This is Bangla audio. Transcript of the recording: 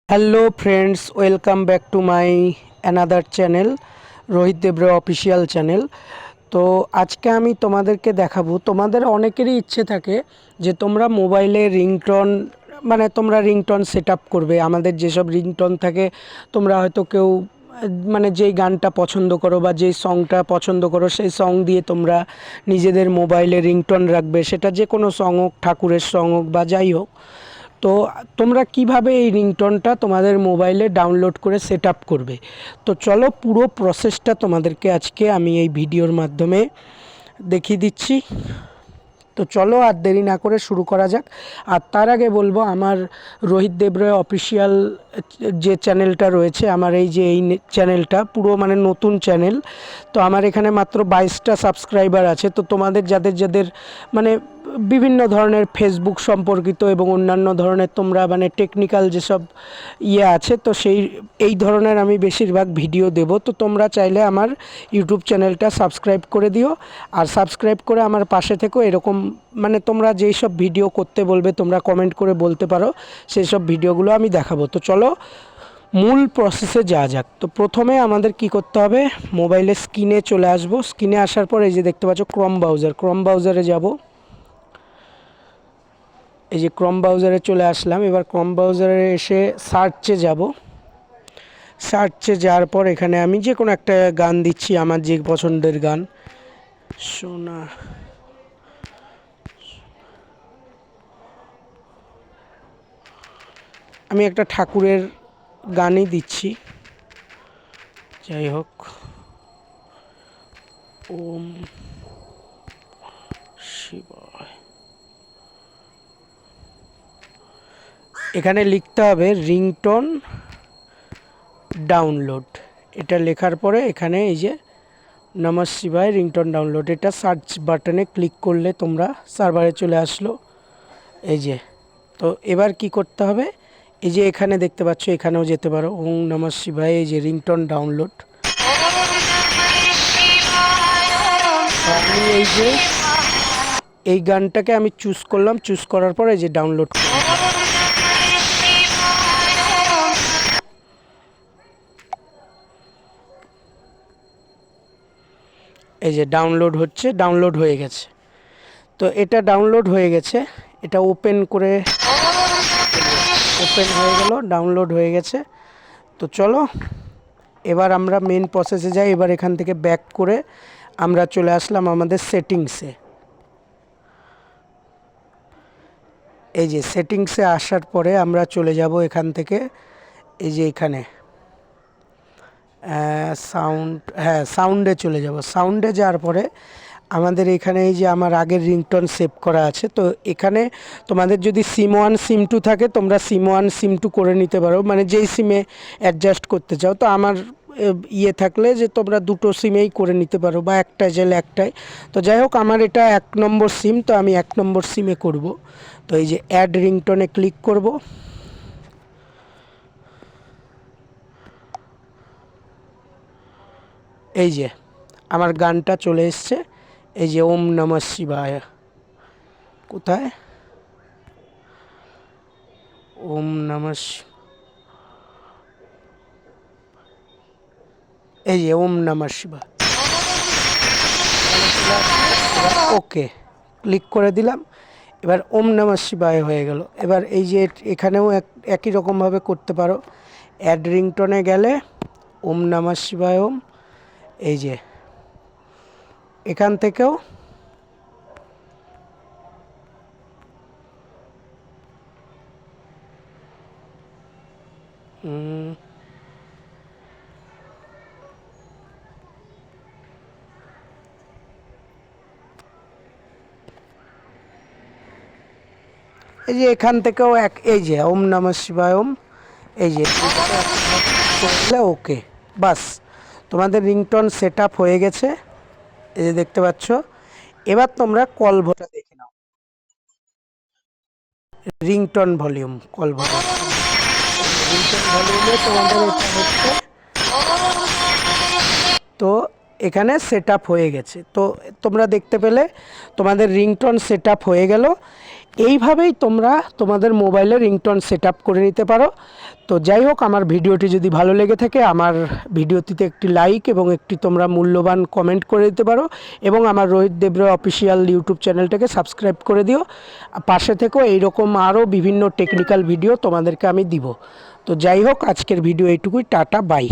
Hello friends, welcome back to my another channel, Rohit Debra official channel. তো আজকে আমি তোমাদেরকে দেখাবো, তোমাদের অনেকেরই ইচ্ছে থাকে যে তোমরা মোবাইলে রিংটোন তোমরা রিংটোন সেট আপ করবে। আমাদের যেসব রিংটোন থাকে তোমরা হয়তো কেউ যেই গানটা পছন্দ করো বা যেই সংটা পছন্দ করো সেই সং দিয়ে তোমরা নিজেদের মোবাইলে রিংটোন রাখবে, সেটা যে কোনো সং হোক, ঠাকুরের সং হোক বা যাই হোক। তো তোমরা কিভাবে এই রিংটোনটা তোমাদের মোবাইলে ডাউনলোড করে সেট আপ করবে, তো চলো পুরো প্রসেসটা তোমাদেরকে আজকে আমি এই ভিডিওর মাধ্যমে দেখিয়ে দিচ্ছি। তো চলো আর দেরি না করে শুরু করা যাক। আর তার আগে বলবো, আমার রোহিত দেবরা অফিসিয়াল যে চ্যানেলটা রয়েছে, আমার এই চ্যানেলটা পুরো নতুন চ্যানেল। তো আমার এখানে মাত্র 22টা সাবস্ক্রাইবার আছে। তো তোমাদের যাদের যাদের বিভিন্ন ধরনের ফেসবুক সম্পর্কিত এবং অন্যান্য ধরনের তোমরা টেকনিক্যাল যেসব আছে, তো এই ধরনের আমি বেশিরভাগ ভিডিও দেব। তো তোমরা চাইলে আমার ইউটিউব চ্যানেলটা সাবস্ক্রাইব করে দিও, আর সাবস্ক্রাইব করে আমার পাশে থেকো। এরকম তোমরা যেই সব ভিডিও করতে বলবে তোমরা কমেন্ট করে বলতে পারো, সেই সব ভিডিওগুলো আমি দেখাবো। তো চলো মূল প্রসেসে যাওয়া যাক। তো প্রথমে আমাদের কি করতে হবে, মোবাইলের স্ক্রিনে চলে আসবো। স্ক্রিনে আসার পর এই যে দেখতে পাচ্ছ ক্রোম ব্রাউজারে যাব। এই যে ক্রোম ব্রাউজারে চলে আসলাম। এবার ক্রোম ব্রাউজারে এসে সার্চে যাব। সার্চে যাওয়ার পর এখানে আমি যে কোনো একটা গান দিচ্ছি, আমার যে পছন্দের গান, সোনা। আমি একটা ঠাকুরের গানই দিচ্ছি, যাই হোক, ওম শিবায়। এখানে লিখতে হবে রিংটোন ডাউনলোড। এটা লেখার পরে এখানে এই যে নমঃ শিবায় রিংটোন ডাউনলোড, এটা সার্চ বাটনে ক্লিক করলে তোমরা সার্ভারে চলে আসলো। এই যে, তো এবার কি করতে হবে, এই যে এখানে দেখতে পাচ্ছ, এখানেও যেতে পারো, ওম নমঃ শিবায়। এই যে রিংটোন ডাউনলোড, আমি এই যে এই গানটাকে আমি চুজ করলাম। চুজ করার পর এই যে ডাউনলোড করলাম। এই যে ডাউনলোড হচ্ছে, ডাউনলোড হয়ে গেছে। তো এটা ডাউনলোড হয়ে গেছে, এটা ওপেন করে, ওপেন হয়ে গেল, ডাউনলোড হয়ে গেছে। তো চলো এবার আমরা মেন প্রসেসে যাই। এবার এখান থেকে ব্যাক করে আমরা চলে আসলাম আমাদের সেটিংসে। এই যে সেটিংসে আসার পরে আমরা চলে যাব এখান থেকে, এই যে এখানে সাউন্ড, সাউন্ডে চলে যাব। সাউন্ডে যাওয়ার পরে আমাদের এখানে এই যে আমার আগের রিংটোন সেভ করা আছে। তো এখানে তোমাদের যদি সিম 1 সিম 2 থাকে, তোমরা সিম 1 সিম 2 করে নিতে পারো, যেই সিমে অ্যাডজাস্ট করতে চাও। তো আমার থাকলে যে তোমরা দুটো সিমেই করে নিতে পারো, বা একটাই চাইলে একটাই। তো যাই হোক, আমার এটা 1 নম্বর সিম, তো আমি 1 নম্বর সিমে করব। তো এই যে অ্যাড রিংটোনে ক্লিক করব। এই যে আমার গানটা চলে এসছে, এই যে ওম নমঃ শিবায়। কোথায়, ওম নমঃ, এই যে ওম নমঃ শিবায়। ওকে ক্লিক করে দিলাম। এবার ওম নমঃ শিবায় হয়ে গেল। এবার এই যে এখানেও একই রকমভাবে করতে পারো। অ্যাড রিংটোনে গেলে ওম নমঃ শিবায় ওম, এই যে এখান থেকেও এই যে এখান থেকেও এই যে ওম নমঃ শিবায় ওম, এই যে করলে ওকে, বাস তোমাদের রিংটোন সেট আপ হয়ে গেছে। এই যে দেখতে পাচ্ছ। এবার তোমরা কল ভোটা দেখে নাও, ringtone volume, call volume, ringtone ভলিউমে তোমাদের এটা হচ্ছে। তো এখানে সেট আপ হয়ে গেছে। তো তোমরা দেখতে পেলে তোমাদের রিংটোন সেট আপ হয়ে গেল। এইভাবেই তোমরা তোমাদের মোবাইলে রিংটোন সেট আপ করে নিতে পারো। তো যাই হোক, আমার ভিডিওটি যদি ভালো লেগে থাকে আমার ভিডিওটিতে একটি লাইক এবং একটি তোমরা মূল্যবান কমেন্ট করে দিতে পারো, এবং আমার রোহিত দেবরে অফিসিয়াল ইউটিউব চ্যানেলটাকে সাবস্ক্রাইব করে দিও। পাশে থেকেও এইরকম আরও বিভিন্ন টেকনিক্যাল ভিডিও তোমাদেরকে আমি দিব। তো যাই হোক, আজকের ভিডিও এইটুকুই। Tata, by.